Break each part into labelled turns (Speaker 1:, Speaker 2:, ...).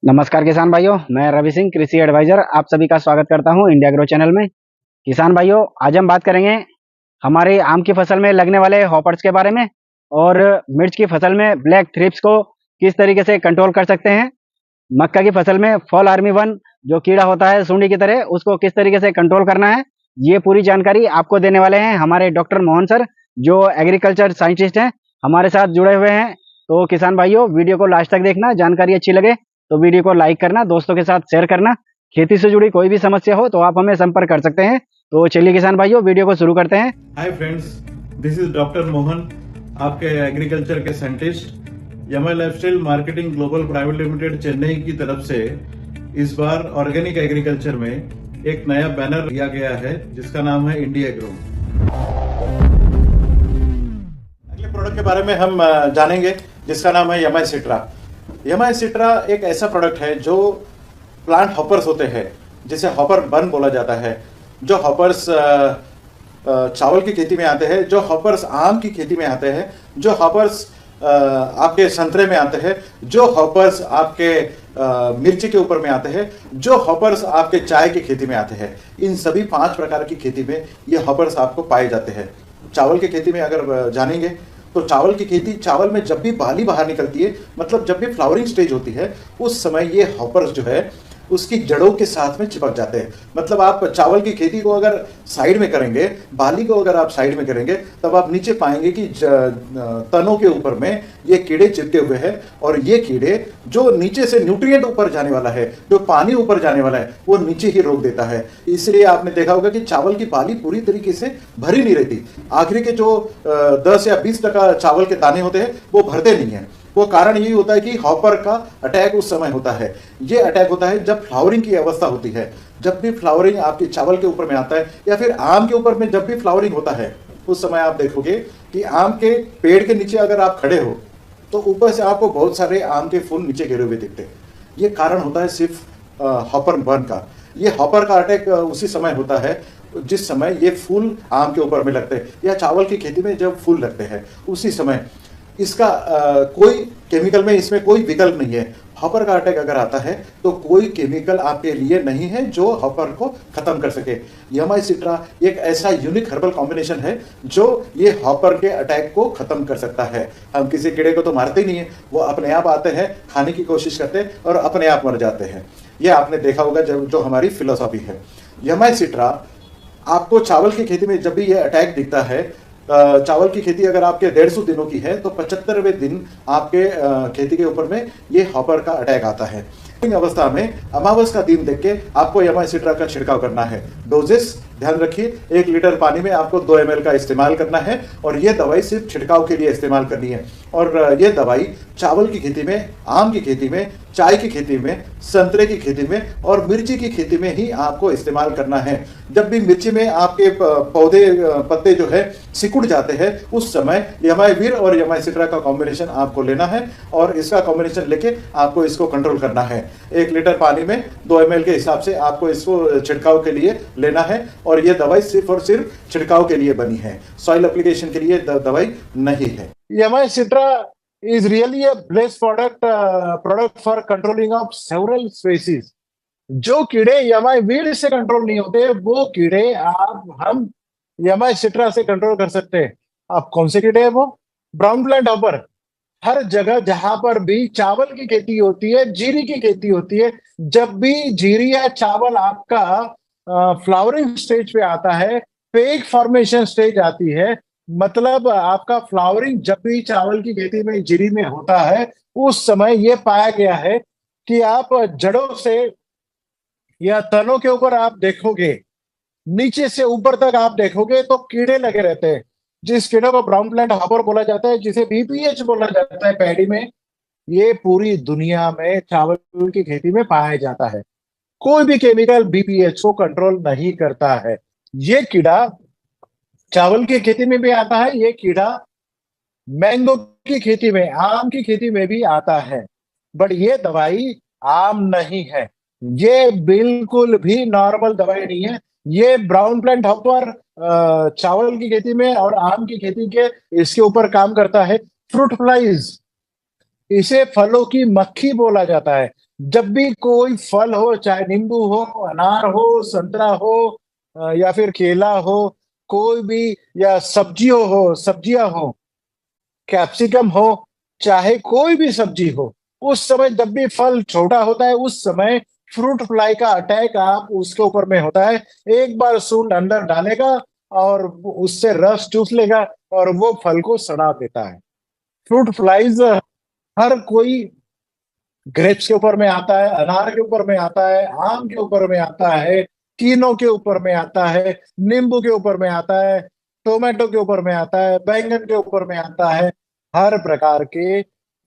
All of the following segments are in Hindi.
Speaker 1: नमस्कार किसान भाइयों, मैं रवि सिंह कृषि एडवाइजर आप सभी का स्वागत करता हूं इंडिया ग्रो चैनल में। किसान भाइयों, आज हम बात करेंगे हमारे आम की फसल में लगने वाले हॉपर्स के बारे में और मिर्च की फसल में ब्लैक थ्रिप्स को किस तरीके से कंट्रोल कर सकते हैं। मक्का की फसल में फॉल आर्मी वन जो कीड़ा होता है सुंडी की तरह, उसको किस तरीके से कंट्रोल करना है, ये पूरी जानकारी आपको देने वाले हैं हमारे डॉक्टर मोहन सर, जो एग्रीकल्चर साइंटिस्ट हैं, हमारे साथ जुड़े हुए हैं। तो किसान भाइयों, वीडियो को लास्ट तक देखना। जानकारी अच्छी लगे तो वीडियो को लाइक करना, दोस्तों के साथ शेयर करना। खेती से जुड़ी कोई भी समस्या हो तो आप हमें संपर्क कर सकते हैं। तो चलिए किसान भाइयों, वीडियो को शुरू करते हैं।
Speaker 2: Hi friends, this is doctor Mohan, आपके एग्रीकल्चर के scientist. Yamai lifestyle marketing global private limited Chennai की तरफ से इस बार ऑर्गेनिक एग्रीकल्चर में एक नया बैनर दिया गया है जिसका नाम है इंडिया ग्रो। अगले प्रोडक्ट के बारे में हम जानेंगे जिसका नाम है यमाई सिट्रा। यमाई सिट्रा एक ऐसा प्रोडक्ट है जो प्लांट हॉपर्स होते हैं, जिसे हॉपर बन बोला जाता है। जो हॉपर्स चावल की खेती में आते हैं, जो हॉपर्स आम की खेती में आते हैं, जो हॉपर्स आपके संतरे में आते हैं, जो हॉपर्स आपके मिर्ची के ऊपर में आते हैं, जो हॉपर्स आपके चाय की खेती में आते हैं, इन सभी 5 प्रकार की खेती में ये हॉपर्स आपको पाए जाते हैं। चावल की खेती में अगर जानेंगे तो चावल की खेती, चावल में जब भी बाली बाहर निकलती है, मतलब जब भी फ्लावरिंग स्टेज होती है, उस समय ये हॉपर्स जो है उसकी जड़ों के साथ में चिपक जाते हैं। मतलब आप चावल की खेती को अगर साइड में करेंगे, बाली को अगर आप साइड में करेंगे, तब आप नीचे पाएंगे कि तनों के ऊपर में ये कीड़े चिपके हुए हैं। और ये कीड़े जो नीचे से न्यूट्रिएंट ऊपर जाने वाला है, जो पानी ऊपर जाने वाला है, वो नीचे ही रोक देता है। इसलिए आपने देखा होगा कि चावल की बाली पूरी तरीके से भरी नहीं रहती। आखिरी के जो 10 या 20% चावल के दाने होते हैं वो भरते नहीं है। वो कारण यही होता है कि हॉपर का अटैक उस समय होता है। ये अटैक होता है जब फ्लावरिंग की अवस्था होती है। जब भी फ्लावरिंग आपके चावल के ऊपर में आता है या फिर आम के ऊपर में जब भी फ्लावरिंग होता है, उस समय आप देखोगे कि आम के पेड़ के नीचे अगर आप खड़े हो तो ऊपर से आपको बहुत सारे आम के फूल नीचे गिरे हुए दिखते हैं। ये कारण होता है सिर्फ हॉपर बर्न का। ये हॉपर का अटैक उसी समय होता है जिस समय ये फूल आम के ऊपर में लगते हैं, या चावल की खेती में जब फूल लगते हैं उसी समय। इसका कोई केमिकल में इसमें कोई विकल्प नहीं है। हॉपर का अटैक अगर आता है तो कोई केमिकल आपके लिए नहीं है जो हॉपर को खत्म कर सके। यमाई सिट्रा एक ऐसा यूनिक हर्बल कॉम्बिनेशन है जो ये हॉपर के अटैक को खत्म कर सकता है। हम किसी कीड़े को तो मारते ही नहीं है, वो अपने आप आते हैं, खाने की कोशिश करते हैं और अपने आप मर जाते हैं। ये आपने देखा होगा जो हमारी फिलोसॉफी है। यमाई सिट्रा आपको चावल की खेती में जब भी ये अटैक दिखता है, चावल की खेती अगर आपके 150 दिनों की है तो 75वें दिन आपके खेती के ऊपर में ये हॉपर का अटैक आता है। अवस्था में अमावस का दिन देख के आपको यमाई सिट्रा का छिड़काव करना है। डोजेस ध्यान रखिए, 1 लीटर पानी में आपको 2 ml का इस्तेमाल करना है और ये दवाई सिर्फ छिड़काव के लिए इस्तेमाल करनी है। और ये दवाई चावल की खेती में, आम की खेती में, चाय की खेती में, संतरे की खेती में और मिर्ची की खेती में ही आपको इस्तेमाल करना है। जब भी मिर्ची में आपके पौधे पत्ते जो है सिकुड़ जाते हैं, उस समय यमाई वीर और यमाई सिट्रा का कॉम्बिनेशन आपको लेना है और इसका कॉम्बिनेशन लेके आपको इसको कंट्रोल करना है। 1 लीटर पानी में 2 ml के हिसाब से आपको इसको छिड़काव के लिए लेना है। और ये दवाई सिर्फ और सिर्फ छिड़काव के लिए बनी है, सॉइल एप्लीकेशन के लिए दवाई नहीं है।
Speaker 3: Yamai Citra is really a blessed product for controlling of several species. जो कीड़े यमाई वीड से कंट्रोल नहीं होते, वो कीड़े हम यमाई सिट्रा से कंट्रोल कर सकते हैं। अब कौन से कीड़े हैं वो? Brown plant hopper. हर जगह जहां पर भी चावल की खेती होती है, जीरी की खेती होती है, जब भी जीरी या चावल आपका फ्लावरिंग स्टेज पे आता है, पेग फॉर्मेशन स्टेज आती है, मतलब आपका फ्लावरिंग जब भी चावल की खेती में, जीरी में होता है, उस समय ये पाया गया है कि आप जड़ों से या तनों के ऊपर आप देखोगे, नीचे से ऊपर तक आप देखोगे तो कीड़े लगे रहते हैं, जिस कीड़े को ब्राउन प्लांट हॉपर बोला जाता है, जिसे बीपीएच बोला जाता है पैडी में। ये पूरी दुनिया में चावल की खेती में पाया जाता है। कोई भी केमिकल बीपीएच को कंट्रोल नहीं करता है। ये कीड़ा चावल की खेती में भी आता है, ये कीड़ा मैंगो की खेती में, आम की खेती में भी आता है। बट ये दवाई आम नहीं है, ये बिल्कुल भी नॉर्मल दवाई नहीं है। ये ब्राउन प्लांट हॉपर चावल की खेती में और आम की खेती के इसके ऊपर काम करता है। फ्रूट फ्लाइज, इसे फलों की मक्खी बोला जाता है। जब भी कोई फल हो, चाहे नींबू हो, अनार हो, संतरा हो, या फिर केला हो, कोई भी, या सब्जियां हो, कैप्सिकम हो, चाहे कोई भी सब्जी हो, उस समय जब भी फल छोटा होता है, उस समय फ्रूट फ्लाई का अटैक आप उसके ऊपर में होता है। एक बार सूंड अंदर डालेगा और उससे रस चूस लेगा और वो फल को सड़ा देता है। फ्रूट फ्लाइज हर कोई ग्रेप्स के ऊपर में आता है, अनार के ऊपर में आता है, आम के ऊपर में आता है, कीनों के ऊपर में आता है, नींबू के ऊपर में आता है, टोमेटो के ऊपर में आता है, बैंगन के ऊपर में आता है। हर प्रकार के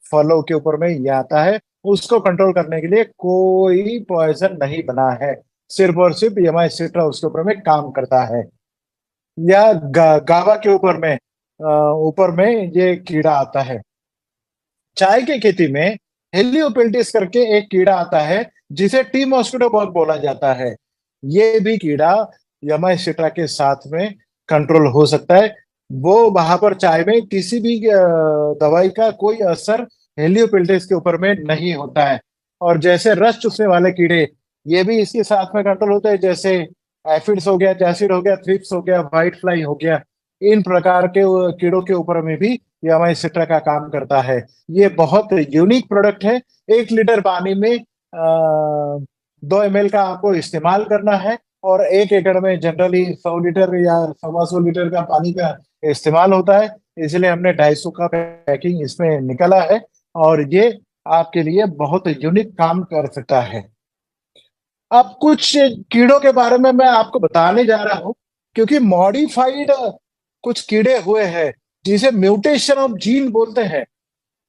Speaker 3: फलों के ऊपर में ये आता है। उसको कंट्रोल करने के लिए कोई पॉइजन नहीं बना है, सिर्फ और सिर्फ यमाई सिट्रा उसके ऊपर में काम करता है। या गावा के ऊपर में ये कीड़ा आता है। चाय की खेती में हेलियोपेल्टिस करके एक कीड़ा आता है, जिसे टी मॉस्किटो बग बोला जाता है। ये भी कीड़ा यमाइसिट्रा के साथ में कंट्रोल हो सकता है। वो वहां पर चाय में किसी भी दवाई का कोई असर हेलियोपेल्टिस के ऊपर में नहीं होता है। और जैसे रस चूसने वाले कीड़े, ये भी इसके साथ में कंट्रोल होते हैं, जैसे एफिड्स हो गया, जैसिड हो गया, थ्रिप्स हो गया, व्हाइट फ्लाई हो गया। इन प्रकार के कीड़ों के ऊपर में भी यमाइसिट्रा का काम करता है। ये बहुत यूनिक प्रोडक्ट है। 1 लीटर पानी में 2 ml का आपको इस्तेमाल करना है, और 1 एकड़ में जनरली 100 लीटर या 125 लीटर का पानी का इस्तेमाल होता है। इसलिए हमने 250 का पैकिंग इसमें निकला है, और ये आपके लिए बहुत यूनिक काम कर सकता है। अब कुछ कीड़ों के बारे में मैं आपको बताने जा रहा हूँ, क्योंकि मॉडिफाइड कुछ कीड़े हुए हैं, जिसे म्यूटेशन ऑफ जीन बोलते हैं।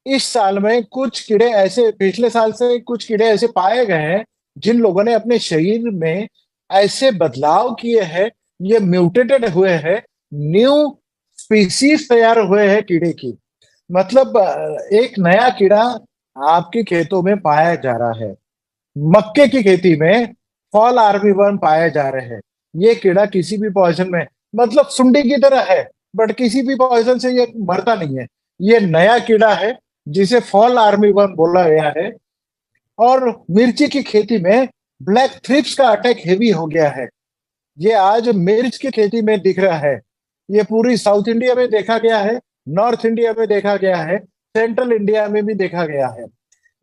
Speaker 3: इस साल में कुछ कीड़े ऐसे, पिछले साल से कुछ कीड़े ऐसे पाए गए हैं, जिन लोगों ने अपने शरीर में ऐसे बदलाव किए हैं, ये म्यूटेटेड हुए हैं, न्यू स्पीसीज तैयार हुए हैं कीड़े की। मतलब एक नया कीड़ा आपके खेतों में पाया जा रहा है। मक्के की खेती में फॉल आर्मीवर्म पाए जा रहे हैं। ये कीड़ा किसी भी पॉइजन में, मतलब सुंडी की तरह है, बट किसी भी पॉइजन से ये मरता नहीं है। ये नया कीड़ा है, जिसे फॉल आर्मीवर्म बोला गया है। और मिर्ची की खेती में ब्लैक थ्रिप्स का अटैक हेवी हो गया है। ये आज मिर्च की खेती में दिख रहा है। ये पूरी साउथ इंडिया में देखा गया है, नॉर्थ इंडिया में देखा गया है, सेंट्रल इंडिया में भी देखा गया है।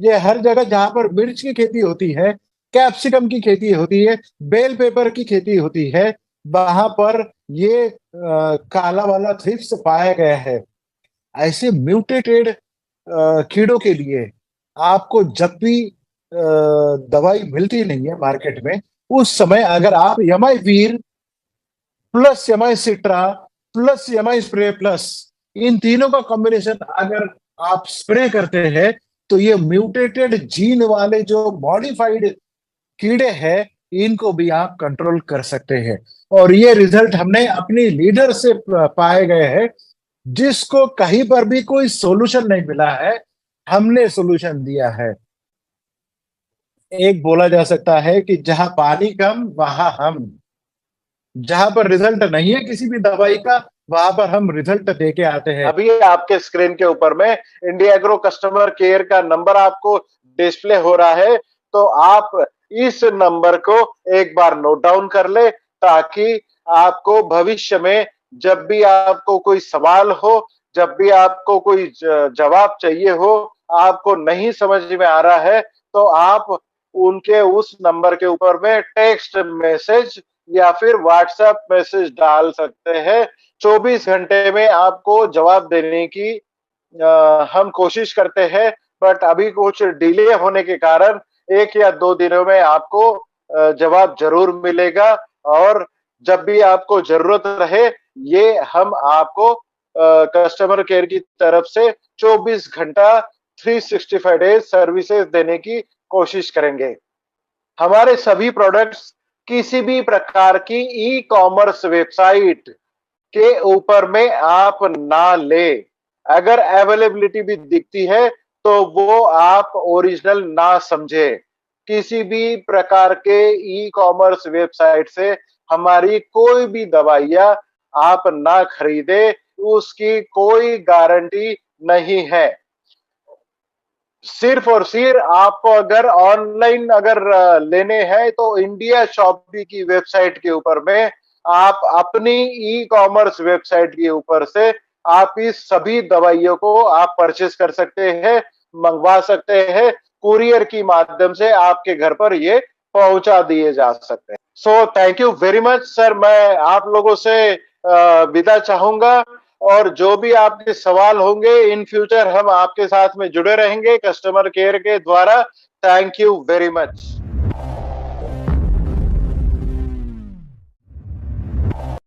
Speaker 3: ये हर जगह जहां पर मिर्च की खेती होती है, कैप्सिकम की खेती होती है, बेल पेपर की खेती होती है, वहां पर ये काला वाला थ्रिप्स पाया गया है। ऐसे म्यूटेटेड कीड़ों के लिए आपको जब भी दवाई मिलती नहीं है मार्केट में, उस समय अगर आप यमाई वीर प्लस यमाई सिट्रा प्लस यमाई स्प्रे प्लस, इन तीनों का कॉम्बिनेशन अगर आप स्प्रे करते हैं, तो ये म्यूटेटेड जीन वाले जो मॉडिफाइड कीड़े हैं, इनको भी आप कंट्रोल कर सकते हैं। और ये रिजल्ट हमने अपनी लीडर से पाए गए हैं, जिसको कहीं पर भी कोई सॉल्यूशन नहीं मिला है, हमने सॉल्यूशन दिया है। एक बोला जा सकता है कि जहां पानी कम वहां हम, जहां पर रिजल्ट नहीं है किसी भी दवाई का, वहां पर हम रिजल्ट दे के आते हैं।
Speaker 4: अभी आपके स्क्रीन के ऊपर में इंडिया एग्रो कस्टमर केयर का नंबर आपको डिस्प्ले हो रहा है, तो आप इस नंबर को एक बार नोट डाउन कर ले, ताकि आपको भविष्य में जब भी आपको कोई सवाल हो, जब भी आपको कोई जवाब चाहिए हो, आपको नहीं समझ में आ रहा है, तो आप उनके उस नंबर के ऊपर में टेक्स्ट मैसेज या फिर व्हाट्सएप मैसेज डाल सकते हैं। 24 घंटे में आपको जवाब देने की हम कोशिश करते हैं, बट अभी कुछ डिले होने के कारण 1 या 2 दिनों में आपको जवाब जरूर मिलेगा। और जब भी आपको जरूरत रहे, ये हम आपको कस्टमर केयर की तरफ से 24 घंटा 365 डेज सर्विसेज देने की कोशिश करेंगे। हमारे सभी प्रोडक्ट्स किसी भी प्रकार की ई कॉमर्स वेबसाइट के ऊपर में आप ना ले। अगर अवेलेबिलिटी भी दिखती है, तो वो आप ओरिजिनल ना समझे। किसी भी प्रकार के ई कॉमर्स वेबसाइट से हमारी कोई भी दवाइयां आप ना खरीदे, उसकी कोई गारंटी नहीं है। सिर्फ और सिर्फ आपको अगर ऑनलाइन अगर लेने हैं तो इंडिया शॉपी की वेबसाइट के ऊपर में आप अपनी ई कॉमर्स वेबसाइट के ऊपर से आप इस सभी दवाइयों को आप परचेस कर सकते हैं, मंगवा सकते हैं, कुरियर की माध्यम से आपके घर पर ये पहुंचा दिए जा सकते हैं। So thank you very much sir. मैं आप लोगों से विदा चाहूंगा और जो भी आपके सवाल होंगे इन फ्यूचर हम आपके साथ में जुड़े रहेंगे कस्टमर केयर के द्वारा। Thank you very much.